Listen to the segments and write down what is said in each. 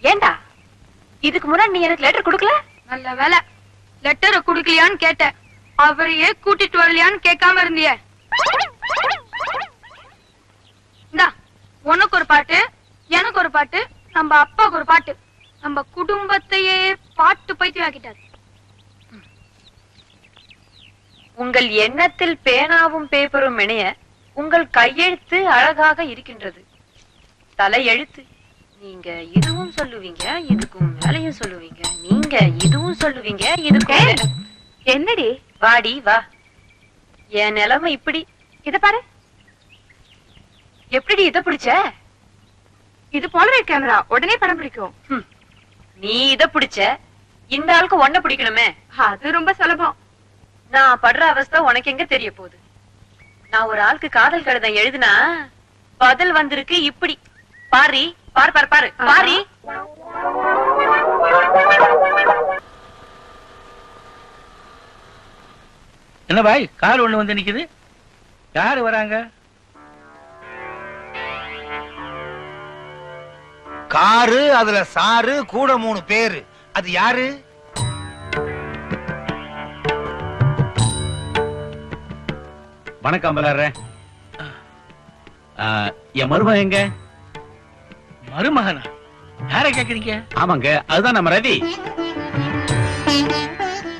ஏண்டா இதுக்கு முன்னாடி நீ எனக்கு லெட்டர் கொடுக்கல? நல்ல வேலை லெட்டரை குடுக்கலையான்னு கேட்ட, அவரையே கூட்டிட்டு வரலையான்னு கேட்காம இருந்திய. இந்தா உனக்கு ஒரு பாட்டு, எனக்கு ஒரு பாட்டு, நம்ம அப்பாவுக்கு ஒரு பாட்டு. நம்ம குடும்பத்தையே பாட்டு பைத்தியமாக்கிட்டாரு. உங்கள் எண்ணத்தில் பேனாவும் பேப்பரும் இணைய உங்கள் கையெழுத்து அழகாக இருக்கின்றது. தலையெழுத்து. நீங்க இதுவும் சொல்லுவீங்க, இதுக்கும் வேலையும் சொல்லுவீங்க. நீங்க இதுவும் சொல்லுவீங்க, இதுக்கும். என்னடி? வாடி வா. என் நிலைமை இப்படி. இத பாரு. எப்படி இத பிடிச்ச? இது போலரைட் கேமரா, உடனே படம் பிடிக்கும். நீ இத பிடிச்ச, இந்த ஆளுக்கு ஒன்ன பிடிக்கணுமே. அது ரொம்ப சுலபம். நான் படுற அவஸ்தை உனக்கு எங்க தெரிய போகுது? நான் ஒரு ஆளுக்கு காதல் கடிதம் எழுதுனா பதில் வந்திருக்கு இப்படி. பாரி, பாரு பாரு பாரு பாரி. என்ன பாய், கார் ஒண்ணு வந்து நிக்குது. யாரு வராங்க? காரு, அதுல சாரு, கூட 3 பேரு. அது யாரு? வணக்கம் பலர்றேன். என் மருமகன் எங்க? மருமகனா? யார கேக்குறீங்க? ஆமாங்க, அதுதான் நம்ம ரவி.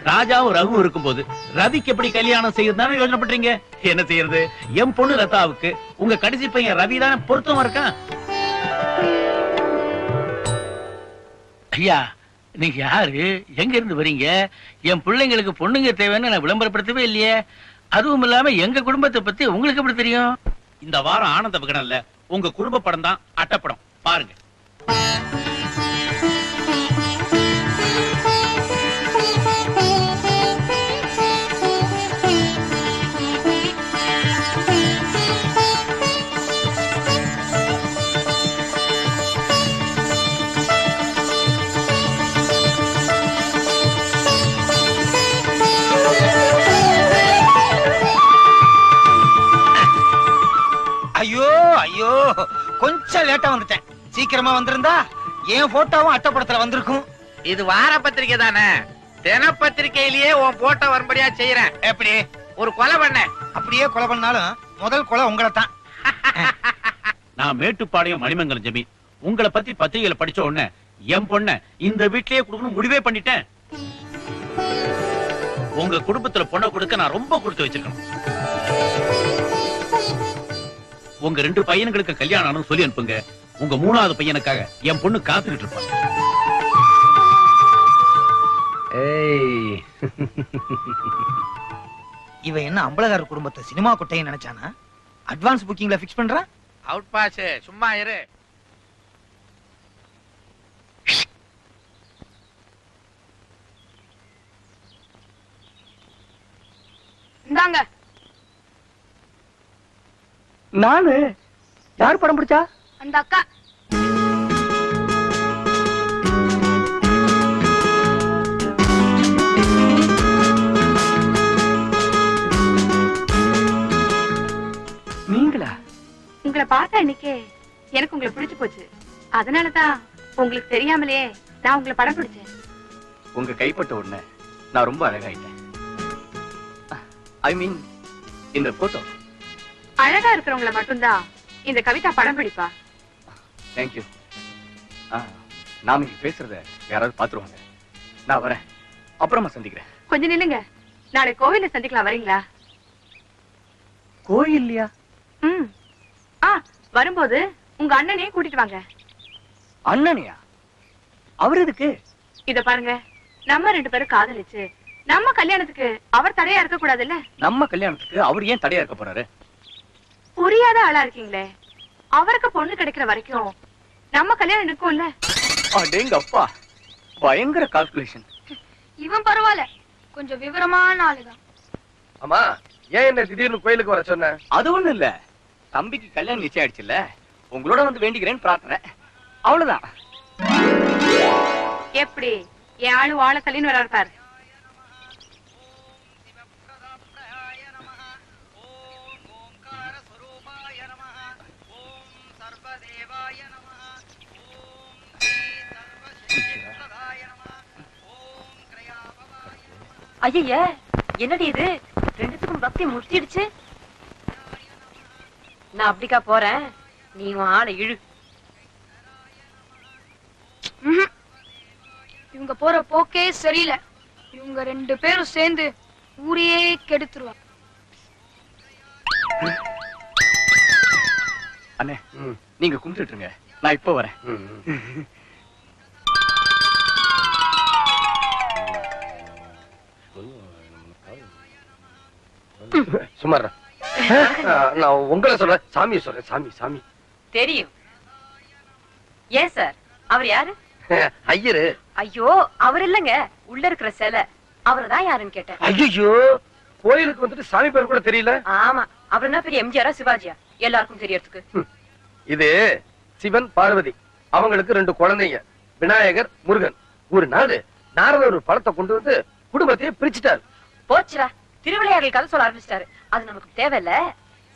ராஜாவும் ரகு இருக்கும்போது ரவிக்கு எப்படி கல்யாணம் செய்யறதுன்னு யோசனை பண்றீங்க? என்ன செய்யறது? என் பொண்ணு லதாவுக்கு உங்க கடைசி பையன் ரவி தானே பொருத்தமா இருக்கான். ஐயா, நீங்க யாரு? எங்க இருந்து வரீங்க? என் பிள்ளைங்களுக்கு பொண்ணுங்க தேவைன்னு நான் விளம்பரப்படுத்தவே இல்லையே. அதுவும் இல்லாம எங்க குடும்பத்தை பத்தி உங்களுக்கு எப்படி தெரியும்? இந்த வாரம் ஆனந்த விகடன்ல உங்க குடும்ப படம் தான் அட்டப்படம், பாருங்க. ஐயோ ஐயோ, கொஞ்சம் லேட்டா வந்துட்டேன். சீக்கிரமா வந்திருந்தா என் போட்டோவும் அட்டப்படத்துல வந்திருக்கும். இது வார பத்திரிக்கை தானே, தினப்பத்திரிகையிலேயே உன் போட்டோ வரும்படியா செய்யறேன். எப்படி? ஒரு கொலை பண்ண. அப்படியே கொலை பண்ணாலும் முதல் கொலை உங்களை தான். நான் மேட்டுப்பாளையம் மணிமங்கலம் ஜமீன். உங்களை பத்தி பத்திரிகையில படிச்ச உடனே என் பொண்ண இந்த வீட்லயே கொடுக்கணும் முடிவே பண்ணிட்டேன். உங்க குடும்பத்துல பொண்ணை கொடுக்க நான் ரொம்ப கொடுத்து வச்சிருக்கேன். உங்க 2 பையன்களுக்கு கல்யாணம் சொல்லி அனுப்புங்க. உங்க 3வது பையனுக்காக என் பொண்ணு காத்துக்கிட்டு இருப்பாங்க. இவ என்ன அம்பலகார குடும்பத்தை சினிமா கொட்டையை நினைச்சானா? அட்வான்ஸ் புக்கிங்ல பிக்ஸ் பண்றான். அவுட் பாஸ், சும்மா இரு. இந்தாங்க. நானு? யார் படம் பிடிச்சா? அந்த அக்கா. நீங்களா? உங்களை பார்த்தா இன்னைக்கே எனக்கு உங்களை பிடிச்சு போச்சு. அதனாலதான் உங்களுக்கு தெரியாமலே நான் உங்களை படம் பிடிச்சேன். உங்க கைப்பட்ட உடனே நான் ரொம்ப அழகாயிட்டேன். ஐ மீன் இந்த போட்டோ. அழகா இருக்கிறவங்கள மட்டும்தான் இந்த கவிதா படம் பிடிப்பா. தேங்க்யூ. நாம இங்க பேசுறத யாராவது பாத்துருவாங்க. நான் வரேன், அப்புறமா சந்திக்கிறேன். கொஞ்சம் நில்லுங்க, நாளை கோவில்ல சந்திக்கலாம், வரீங்களா? கோயில்லையா? வரும்போது உங்க அண்ணனையும் கூட்டிட்டு வாங்க. அண்ணனையா? அவர் எதுக்கு? இத பாருங்க, நம்ம 2 பேரும் காதலிச்சு நம்ம கல்யாணத்துக்கு அவர் தடையா இருக்க கூடாதுல்ல. நம்ம கல்யாணத்துக்கு அவர் ஏன் தடையா இருக்க போறாரு? புரியாத ஆளா இருக்கீங்களே. அவருக்கு பொண்ணு கிடைக்கிற வரைக்கும் நம்ம கல்யாணம் இருக்கும்ல. அடேங்கப்பா, பயங்கர கால்குலேஷன். இவன் பரவாயில்ல, கொஞ்சம் விவரமான ஆளுதான். ஆமா, ஏன் என்ன திடீர்னு கோயிலுக்கு வர சொன்ன? அது ஒண்ணு இல்ல, தம்பிக்கு கல்யாணம் நிச்சயம் ஆயிடுச்சுல்ல, உங்களோட வந்து வேண்டிக்கிறேன்னு பிரார்த்தனை, அவ்வளவுதான். எப்படி என் ஆளு வாழ தள்ளின்னு வர இருப்பாரு. ஐய என்னடி இது ரெண்டுத்துக்கும் பக்தி முடிச்சிடுச்சு. நான் அப்படிக்கா போறேன், நீ உன் ஆளை இழு. இவங்க போற போக்கே சரியில்லை. இவங்க 2 பேரும் சேர்ந்து ஊரையே கெடுத்துருவாங்க. அண்ணே நீங்க கும்பிட்டுருங்க, நான் இப்ப வரேன். சுமாரா நான் உங்களை சொல்றேன், சாமி சொல்றேன். சாமி சாமி தெரியும். ஏன் சார், அவர் யாரு? ஐயரு. ஐயோ, அவர் இல்லங்க, உள்ள இருக்கிற சிலை. அவர்தான் யாருன்னு கேட்டேன். ஐயோ, கோயிலுக்கு வந்துட்டு சாமி பேர் கூட தெரியல. ஆமா, அவர் என்ன பெரிய எம்ஜிஆரா சிவாஜியா எல்லாருக்கும் தெரியறதுக்கு? இது சிவன் பார்வதி, அவங்களுக்கு 2 குழந்தைங்க, விநாயகர் முருகன். ஒரு நாள் நாரதர் ஒரு பழத்தை கொண்டு வந்து குடும்பத்தையே பிரிச்சுட்டாரு. போச்சுரா, திருவிளையாடல் கதை சொல்ல ஆரம்பிச்சிட்டாரு. அது நமக்கு தேவையில்ல.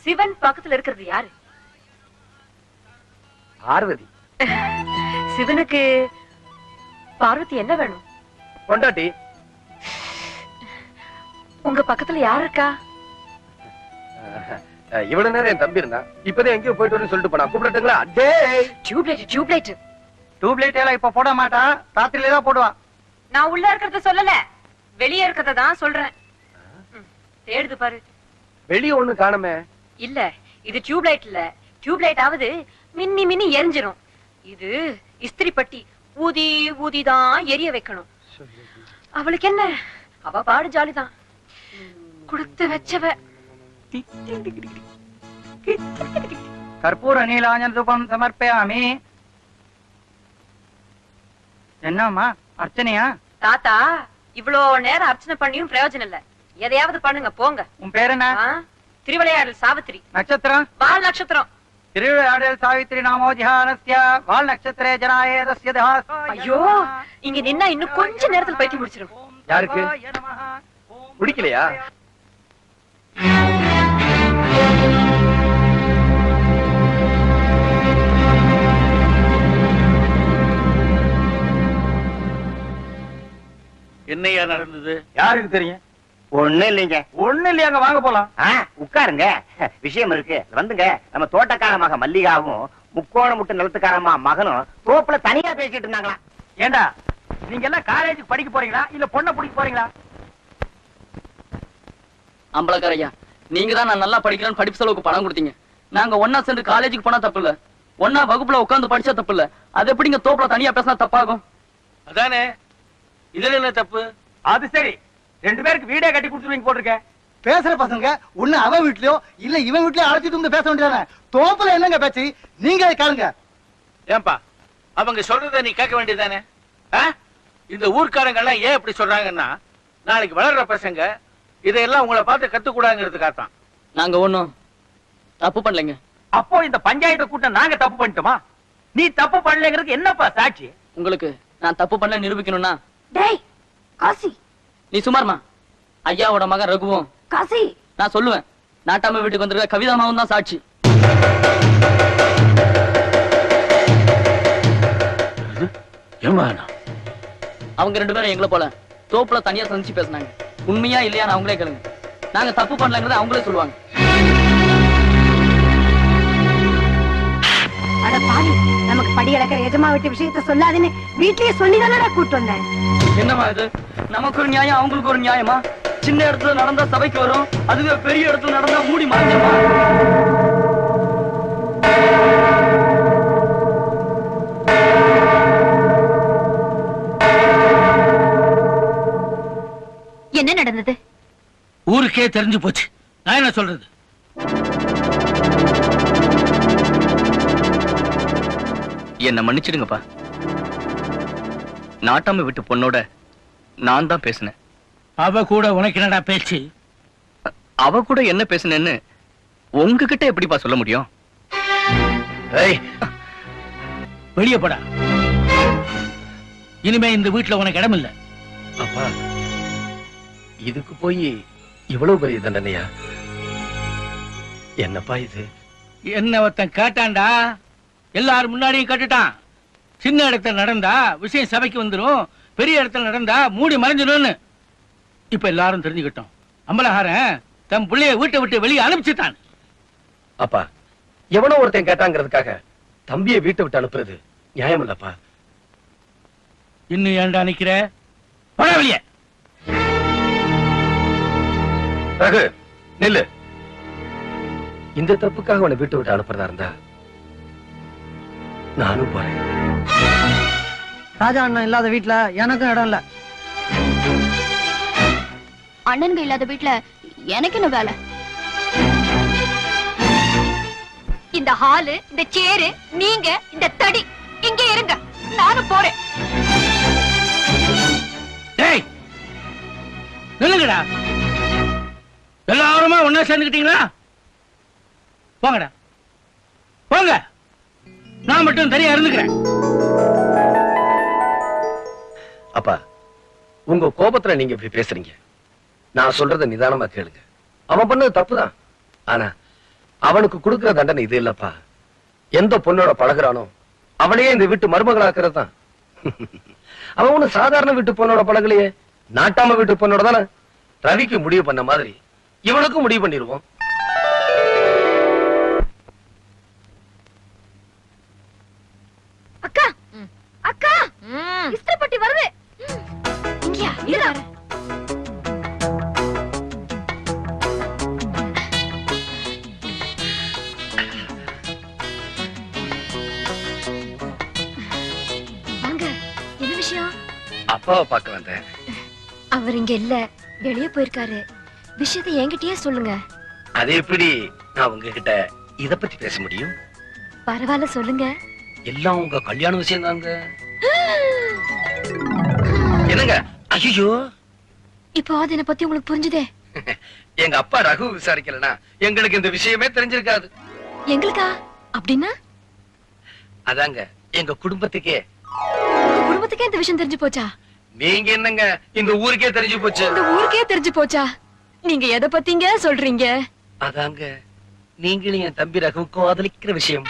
சிவன் பக்கத்துல இருக்கிறது யாரு? பார்வதி. சிவனுக்கு பார்வதி என்ன வேணும்? கொண்டாட்டி. உங்க பக்கத்துல யாரு இருக்கா? இவ்வளவு நேரம் என் தம்பி இருந்தா, இப்பதான் எங்கேயோ போயிட்டு வரேன்னு சொல்லிட்டு போனா. கூப்பிடட்டுங்களா? டியூப்லைட் டியூப்லைட் டியூப்லைட் எல்லாம் இப்ப போட மாட்டான், ராத்திரில தான் போடுவான். நான் உள்ள இருக்கிறத சொல்லல, வெளியே இருக்கிறத தான் சொல்றேன். தேடுது பாரு. வெளிய ஒண்ணு காணுமே. இல்ல, இது டியூப்லைட் இல்ல. டியூப்லைட் ஆவது மின்னி மின்னி எரிஞ்சிரும். இது இஸ்திரி பட்டி, ஊதி ஊதி தான் எரிய வைக்கணும். அவளுக்கு என்ன, அவ பாடு ஜாலிதான். கொடுத்து வச்சவ. கற்பூர நீலாஞ்சன தூபம் சமர்ப்பயாமி. என்னம்மா அர்ச்சனையா? தாத்தா, இவ்வளோ நேரம் அர்ச்சனை பண்ணியும் பிரயோஜனம் இல்ல. எதையாவது பண்ணுங்க போங்க. உன் பேர் என்ன? திருவிளையாடல் சாவித்திரி. நட்சத்திரம்? வால் நட்சத்திரம். திருவிளையாடல் சாவித்திரி நாமோ ஜிஹானஸ்ய வால் நட்சத்திரே ஜனாயேதஸ்ய தஹாஸ். ஐயோ, இங்க நின்னா இன்னும் கொஞ்ச நேரத்துல பைத்தி முடிச்சிரும். யாருக்கு பிடிக்கலையா? என்னையா நடந்தது? யாருக்கு தெரியும்? ஒண்ணு இல்லைங்க. ஒண்ணு இல்லையாங்க, வாங்க போலாம். உட்காருங்க, விஷயம் இருக்கு. வந்துங்க, நம்ம தோட்டக்கார மக மல்லிகாவும் முக்கோண முட்டு நிலத்துக்காரமா மகனும் தோப்புல தனியா பேசிட்டு இருந்தாங்களா. ஏண்டா, நீங்க எல்லாம் காலேஜுக்கு படிக்க போறீங்களா இல்ல பொண்ணை பிடிக்க போறீங்களா? அம்பலக்காரையா, நீங்க தான் நான் நல்லா படிக்கிறேன்னு படிப்பு செலவுக்கு பணம் கொடுத்தீங்க. நாங்க ஒன்னா சேர்ந்து காலேஜுக்கு போனா தப்பு இல்ல, ஒன்னா வகுப்புல உட்கார்ந்து படிச்சா தப்பு இல்ல. அது எப்படிங்க தோப்புல தனியா பேசினா தப்பாகும்? அதானே, இதுல என்ன தப்பு? அது சரி, 2 பேருக்கு வீடே கட்டி கொடுத்துருவீங்க போட்டிருக்க. பேசுற பசங்க ஒண்ணு அவன் வீட்லயோ இல்ல இவன் வீட்லயோ அழைச்சிட்டு வந்து பேச வேண்டியதானே. தோப்புல என்னங்க பேச்சு, நீங்க கேளுங்க. ஏன்பா, அவங்க சொல்றத நீ கேட்க வேண்டியதானே? இந்த ஊர்க்காரங்க எல்லாம் ஏன் இப்படி சொல்றாங்கன்னா, நாளைக்கு வளர்ற பசங்க இதையெல்லாம் உங்களை பார்த்து கத்துக்கூடாதுங்கிறதுக்காகத்தான். நாங்க ஒண்ணும் தப்பு பண்ணலைங்க. அப்போ இந்த பஞ்சாயத்து கூட்டம் நாங்க தப்பு பண்ணிட்டோமா? நீ தப்பு பண்ணலங்கிறதுக்கு என்னப்பா சாட்சி? உங்களுக்கு நான் தப்பு பண்ணல நிரூபிக்கணும்னா, டேய் காசி, நீ சுமார்மா. ஐயாவோட மகன் ரகுவும் காசி, நான் சொல்லுவேன், நாட்டாம வீட்டுக்கு வந்திருக்க கவிதாமாவும் தான் சாட்சி. அவங்க 2 பேரும் எங்களை போல தோப்புல தனியா சந்திச்சு பேசினாங்க. உண்மையா இல்லையான்னு அவங்களே கேளுங்க. நாங்க தப்பு பண்ணலங்கிறத அவங்களே சொல்லுவாங்க. அட பாவி, நமக்கு படி அளக்கிற எஜமா வீட்டு விஷயத்த சொல்லாதுன்னு வீட்லயே சொல்லிதானடா கூட்டு வந்தேன். என்னமா இது, நமக்கு ஒரு நியாயம் அவங்களுக்கு ஒரு நியாயமா? சின்ன இடத்துல நடந்தா சபைக்கு வரும், அதுவே பெரிய இடத்துல நடந்தா மூடி மறைஞ்சிருமா? என்ன நடந்தது? ஊருக்கே தெரிஞ்சு போச்சு. நான் என்ன சொல்றது? என்ன மன்னிச்சிடுங்கப்பா. நாட்டாம விட்டு பொண்ணோட நான் தான் பேசினேன். அவ கூட உனக்கு என்னடா பேச்சு? அவ கூட என்ன பேசினேன்னு உங்ககிட்ட எப்படிப்பா சொல்ல முடியும்? வெளியே போடா. இனிமே இந்த வீட்டுல உனக்கு இடம் இல்ல. அப்பா, இதுக்கு போய் இவ்வளவு பெரிய தண்டனையா? என்னப்பா இது? என்ன ஒருத்தன் கேட்டான்டா, எல்லாரும் முன்னாடியும் கட்டுட்டான். சின்ன இடத்துல நடந்தா விஷயம் சபைக்கு வந்துடும், பெரிய இடத்துல நடந்தா மூடி மறைஞ்சிடும்னு. இப்ப எல்லாரும் தெரிஞ்சுக்கிட்டோம், அம்பலஹாரன் தன் பிள்ளைய வீட்டை விட்டு வெளியே அனுப்பிச்சுட்டான். அப்பா, எவனோ ஒருத்தன் கேட்டாங்கிறதுக்காக தம்பியை வீட்டை விட்டு அனுப்புறது நியாயம் இல்லப்பா. இன்னும் ஏன்டா நிக்கிற? போடா வெளியே. ரகு, நில்லு. இந்த தப்புக்காக அவனை வீட்டை விட்டு அனுப்புறதா இருந்தா நானும் போறேன். ராஜா அண்ணன் இல்லாத வீட்டுல எனக்கும் இடம் இல்ல. அண்ணன்க இல்லாத வீட்டுல எனக்கு என்ன வேலை? இந்த ஹாலு, இந்த சேரு, நீங்க இந்த தடி இங்கே இருங்க, நானும் போறேன். டேய் நில்லுங்கடா, எல்லாருமா ஒன்னா சேர்ந்துக்கிட்டீங்களா? போங்கடா போங்க, நான் மட்டும் தனியா இருந்துக்கிறேன். அப்பா, உங்க கோபத்துல நீங்க இப்படி பேசுறீங்க. நான் சொல்றத நிதானமா கேளுங்க. அவன் பண்ணது தப்புதான், ஆனா அவனுக்கு கொடுக்கிற தண்டனை இது இல்லப்பா. எந்த பொண்ணோட பழகுறானோ அவளையே இந்த வீட்டு மருமகளாக்குறது தான். அவன் ஒண்ணு சாதாரண வீட்டு பொண்ணோட பழகலையே, நாட்டாம வீட்டு பொண்ணோட தானே. ரவிக்கு முடிவு பண்ண மாதிரி இவனுக்கும் முடிவு பண்ணிடுவோம். அக்கா அக்கா, இஸ்திரிப்பட்டி வருது. இங்கயா இரு. வாங்க, என்ன விஷயம்? அப்பாவை பார்க்க வந்தேன். அவர் இங்க இல்ல, வெளியே போயிருக்காரு. விஷயத்தை என்கிட்டயே சொல்லுங்க. அது எப்படி நான் உங்ககிட்ட இத பத்தி பேச முடியும்? பரவாயில்ல, சொல்லுங்க. எல்லாம் உங்க கல்யாண விஷயம் தாங்க. என்னங்க? ஐயோ, இப்போ அதை பத்தி உங்களுக்கு புரிஞ்சுதே. எங்க அப்பா ரகு விசாரிக்கலனா எங்களுக்கு இந்த விஷயமே தெரிஞ்சிருக்காது. எங்களுக்கா? அப்படின்னா அதாங்க எங்க குடும்பத்துக்கே. உங்க குடும்பத்துக்கே இந்த விஷயம் தெரிஞ்சு போச்சா? நீங்க என்னங்க இந்த ஊருக்கே தெரிஞ்சு போச்சு. இந்த ஊருக்கே தெரிஞ்சு போச்சா? நீங்க எதை பத்திங்க சொல்றீங்க? அதாங்க நீங்களும் என் தம்பி ரகுவுக்கும் காதலிக்கிற விஷயம்.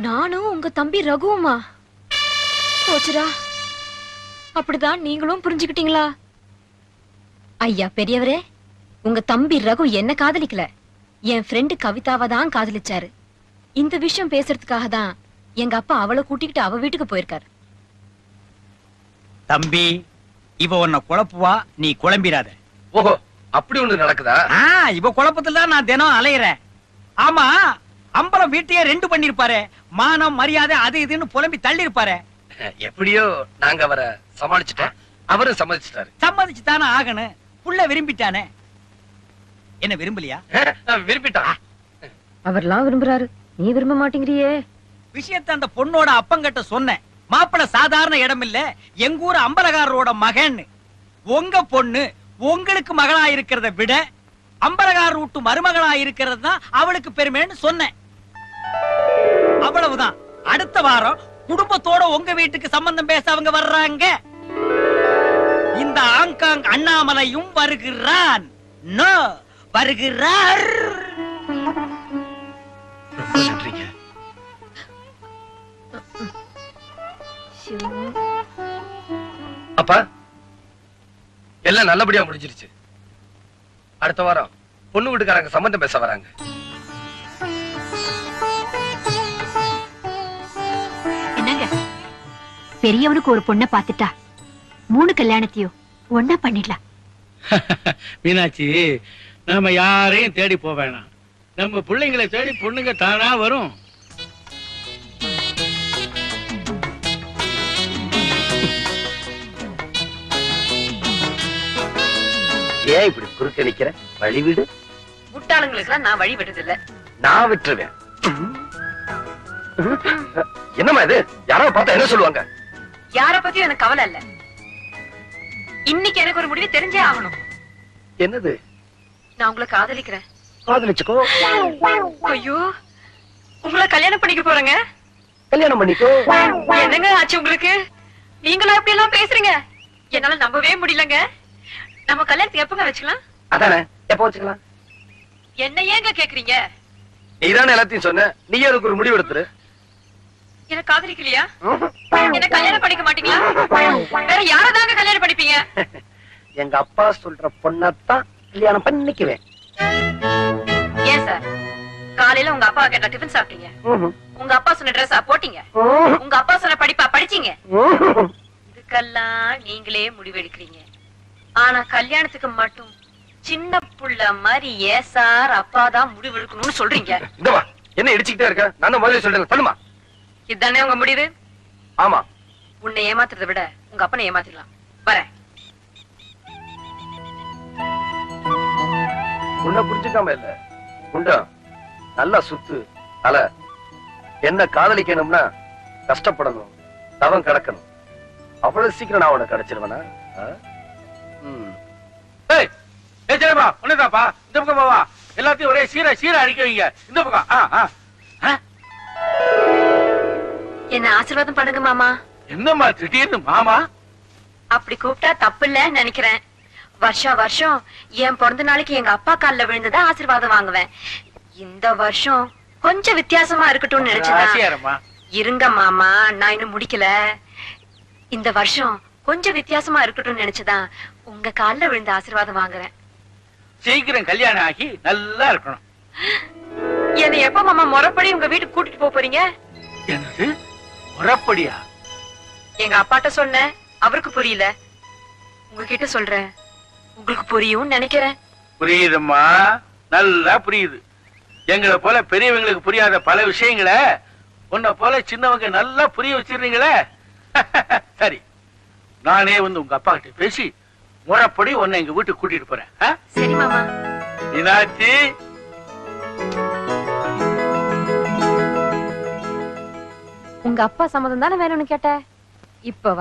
நானும் உங்க தம்பி ரகுவுமா? போச்சுடா. அப்படிதான் நீங்களும் புரிஞ்சுக்கிட்டீங்களா? ஐயா பெரியவரே, உங்க தம்பி ரகு என்ன காதலிக்கல, என் ஃப்ரெண்டு கவிதாவை தான் காதலிச்சாரு. இந்த விஷயம் பேசுறதுக்காக தான் எங்க அப்பா அவளை கூட்டிக்கிட்டு அவ வீட்டுக்கு போயிருக்காரு. தம்பி, இவ உன்னை குழப்புவா, நீ குழம்பிராத. ஓஹோ, அப்படி ஒண்ணு நடக்குதா? இவ குழப்பத்துல தான் நான் தினம் அலையிறேன். ஆமா, அம்பலம் வீட்டையே ரெண்டு பண்ணிருப்பாரு. மானம் மரியாதை அது இதுன்னு புலம்பி தள்ளி இருப்பாரு. எப்படியோ நாங்க அவரை சமாளிச்சுட்டோம், அவரும் சம்மதிச்சிட்டாரு. சம்மதிச்சுதானே ஆகணும். புள்ள விரும்பிட்டானே. என்ன விரும்பலையா? விரும்பிட்டான். அவர்லாம் விரும்புறாரு, நீ விரும்ப மாட்டேங்கிறியே. விஷயத்தை அந்த பொண்ணோட அப்பங்கிட்ட சொன்னேன். மாப்பிள்ள சாதாரண இடம் இல்ல, எங்க ஊர் அம்பலகாரரோட மகன். உங்க பொண்ணு உங்களுக்கு மகளா இருக்கிறத விட அம்பலகாரர் விட்டு மருமகளா இருக்கிறது தான் அவளுக்கு பெருமைன்னு சொன்னேன். அவ்வளவுதான். அடுத்த வாரம் குடும்பத்தோட உங்க வீட்டுக்கு சம்பந்தம் பேச அவங்க வர்றாங்க. இந்த ஆங்காங் அண்ணாமலையும் வருகிறான். நோ, வருகிறார். ரொம்ப நன்றிங்க. அப்பா, எல்லாம் நல்லபடியா முடிஞ்சிருச்சு. அடுத்த வாரம் பொண்ணு வீட்டுக்காரங்க சம்பந்தம் பேச வராங்க. என்னங்க, பெரியவனுக்கு ஒரு பொண்ணை பாத்துட்டா 3 கல்யாணத்தையும் ஒன்னா பண்ணிடலாம். மீனாட்சி, நாம யாரையும் தேடி போக வேணாம். நம்ம பிள்ளைங்களை தேடி பொண்ணுங்க தானா வரும். ஏன் இப்படி குறுக்க நிக்கிற? வழி விடு. முட்டாளுங்களுக்கு நான் வழி விடுறது இல்ல. நான் விட்டுருவேன். என்னம்மா இது? யாராவது பார்த்தா என்ன சொல்லுவாங்க? யார பத்தியும் எனக்கு கவலை இல்ல. இன்னைக்கு எனக்கு ஒரு முடிவு தெரிஞ்சே ஆகணும். என்னது? நான் உங்களை காதலிக்கிறேன். காதலிச்சுக்கோ. ஐயோ, உங்களை கல்யாணம் பண்ணிக்க போறேங்க. கல்யாணம் பண்ணிக்கோ. என்னங்க ஆச்சு உங்களுக்கு? நீங்களும் அப்படி எல்லாம் பேசுறீங்க, என்னால நம்பவே முடியலங்க. நம்ம கல்யாணத்துக்கு எப்பங்க வச்சுக்கலாம்? அதானே, எப்ப வச்சுக்கலாம்? என்ன ஏங்க கேக்குறீங்க? நீதானே எல்லாத்தையும் சொன்ன, நீ அதுக்கு ஒரு முடிவு எடுத்துரு. என்ன காதலிக்கலையா? என்ன கல்யாணம் பண்ணிக்க மாட்டீங்களா? வேற யாரதாங்க கல்யாணம் பண்ணிப்பீங்க? எங்க அப்பா சொல்ற பொண்ணத்தான் கல்யாணம் பண்ணிக்குவேன். ஏன் சார் காலையில உங்க அப்பா கேட்ட டிஃபன் சாப்பிட்டீங்க, உங்க அப்பா சொன்ன ட்ரெஸ்ஸா போட்டீங்க, உங்க அப்பா சொன்ன படிப்பா படிச்சீங்க? இதுக்கெல்லாம் நீங்களே முடிவெடுக்கிறீங்க. ஆனா கல்யாணத்துக்கு மட்டும் சின்ன புள்ள மாதிரி ஏன் சார் அப்பாதான் முடிவெடுக்கணும்னு சொல்றீங்க? இந்தமா என்ன இடிச்சுக்கிட்டே இருக்க? நான் தான் முதல்ல சொல்றேன், பண்ணுமா. இதுதானே உங்க முடிவு? ஆமா. உன்னை ஏமாத்துறதை விட உங்க அப்பனை ஏமாத்திடலாம். வரேன். உன்னை புரிஞ்சுக்காம இல்ல உண்டா, நல்லா சுத்து அல. என்ன காதலிக்கணும்னா கஷ்டப்படணும், தவம் கிடக்கணும். அவ்வளவு சீக்கிரம் நான் உனக்கு கிடைச்சிருவேனா? ஒண்ணுதாப்பா, இந்த பக்கம் போவா. எல்லாத்தையும் ஒரே சீரா சீரா அடிக்க வைங்க. இந்த பக்கம். என்ன ஆசீர்வாதம் பண்ணுங்க மாமா. என்னம்மா திடீர்னு மாமா? அப்படி கூப்பிட்டா தப்பு இல்லன்னு நினைக்கிறேன். வருஷம் வருஷம் என் பிறந்த நாளைக்கு எங்க அப்பா கால்ல விழுந்ததா ஆசீர்வாதம் வாங்குவேன். இந்த வருஷம் கொஞ்சம் வித்தியாசமா இருக்கட்டும்னு நினைச்சேன். இருங்க மாமா, நான் இன்னும் முடிக்கல. இந்த வருஷம் கொஞ்சம் வித்தியாசமா இருக்கட்டும்னு நினைச்சதான் உங்க கால்ல விழுந்த ஆசீர்வாதம் வாங்குறேன். சீக்கிரம் கல்யாணம் ஆகி நல்லா இருக்கணும். என்ன எப்ப மாமா முறைப்படி உங்க வீட்டுக்கு கூட்டிட்டு போறீங்க? என்னது முறைப்படியா? எங்க அப்பாட்ட சொன்னேன், அவருக்கு புரியல. உங்ககிட்ட சொல்றேன், உங்களுக்கு புரியும் நினைக்கிறேன். புரியுதும்மா, நல்லா புரியுது. எங்களை போல பெரியவங்களுக்கு புரியாத பல விஷயங்களை உன்னை போல சின்னவங்க நல்லா புரிய வச்சிருந்தீங்களே. சரி, நானே வந்து உங்க அப்பா கிட்ட பேசி முறைப்படி உன்னை எங்க வீட்டுக்கு கூட்டிட்டு போறேன். சரி மாமா. மீனாட்சி, உங்க அப்பா சம்மதம் தானே வேணும்னு கேட்ட? இப்ப